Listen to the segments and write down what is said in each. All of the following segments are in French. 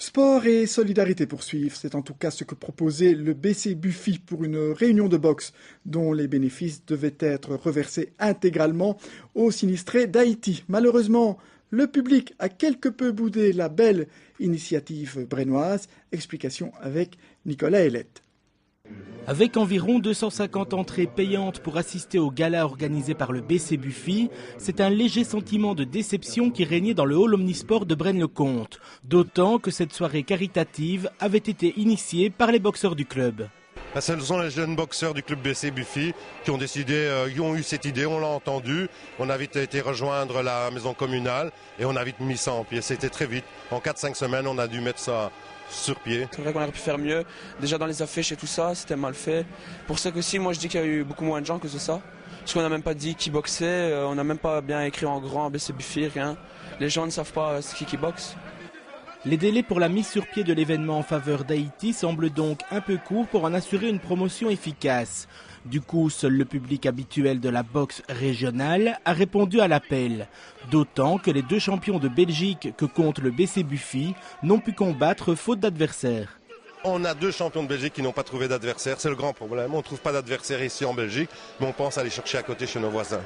Sport et solidarité poursuivent, c'est en tout cas ce que proposait le BC Buffy pour une réunion de boxe dont les bénéfices devaient être reversés intégralement aux sinistrés d'Haïti. Malheureusement, le public a quelque peu boudé la belle initiative brennoise. Explication avec Nicolas Hellette. Avec environ 250 entrées payantes pour assister au gala organisé par le BC Buffy, c'est un léger sentiment de déception qui régnait dans le hall omnisport de Braine-le-Comte. D'autant que cette soirée caritative avait été initiée par les boxeurs du club. Ce sont les jeunes boxeurs du club BC Buffy qui ont décidé, qui ont eu cette idée, on l'a entendu. On a vite été rejoindre la maison communale et on a vite mis ça en pied. C'était très vite. En 4-5 semaines, on a dû mettre ça sur pied. C'est vrai qu'on aurait pu faire mieux. Déjà dans les affiches et tout ça, c'était mal fait. Pour ça que si, moi je dis qu'il y a eu beaucoup moins de gens que ça. Parce qu'on n'a même pas dit qui boxait, on n'a même pas bien écrit en grand BC Buffy, rien. Les gens ne savent pas qui boxe. Les délais pour la mise sur pied de l'événement en faveur d'Haïti semblent donc un peu courts pour en assurer une promotion efficace. Du coup, seul le public habituel de la boxe régionale a répondu à l'appel. D'autant que les deux champions de Belgique que compte le BC Buffy n'ont pu combattre faute d'adversaire. On a deux champions de Belgique qui n'ont pas trouvé d'adversaire, c'est le grand problème. On ne trouve pas d'adversaire ici en Belgique, mais on pense aller chercher à côté chez nos voisins.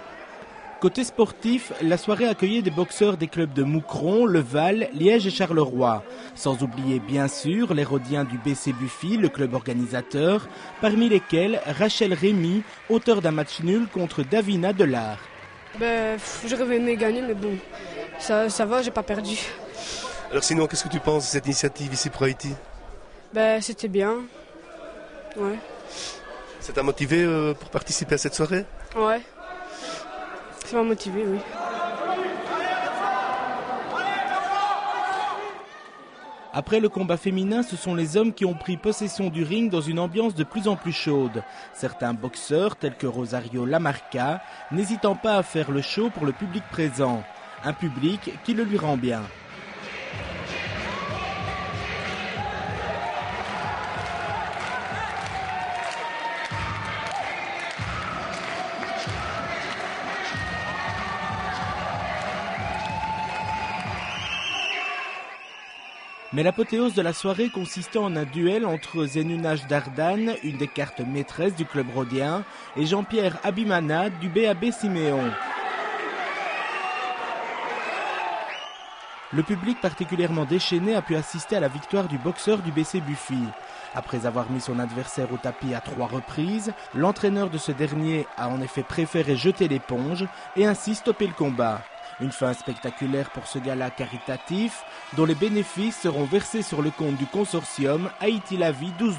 Côté sportif, la soirée accueillait des boxeurs des clubs de Moucron, Leval, Liège et Charleroi. Sans oublier bien sûr les Rhodiens du BC Buffy, le club organisateur, parmi lesquels Rachel Rémy, auteur d'un match nul contre Davina Delard. J'aurais aimé gagner, mais bon, ça va, j'ai pas perdu. Alors sinon, qu'est-ce que tu penses de cette initiative ici pour Haïti? C'était bien, ouais. Ça t'a motivé pour participer à cette soirée? Ouais. Ça m'a motivé, oui. Après le combat féminin, ce sont les hommes qui ont pris possession du ring dans une ambiance de plus en plus chaude. Certains boxeurs, tels que Rosario Lamarca, n'hésitant pas à faire le show pour le public présent. Un public qui le lui rend bien. Mais l'apothéose de la soirée consistait en un duel entre Zenunaj Dardan, une des cartes maîtresses du club rhodien, et Jean-Pierre Abimana du BAB Siméon. Le public particulièrement déchaîné a pu assister à la victoire du boxeur du BC Buffy. Après avoir mis son adversaire au tapis à 3 reprises, l'entraîneur de ce dernier a en effet préféré jeter l'éponge et ainsi stopper le combat. Une fin spectaculaire pour ce gala caritatif dont les bénéfices seront versés sur le compte du consortium Haïti La Vie 12-12.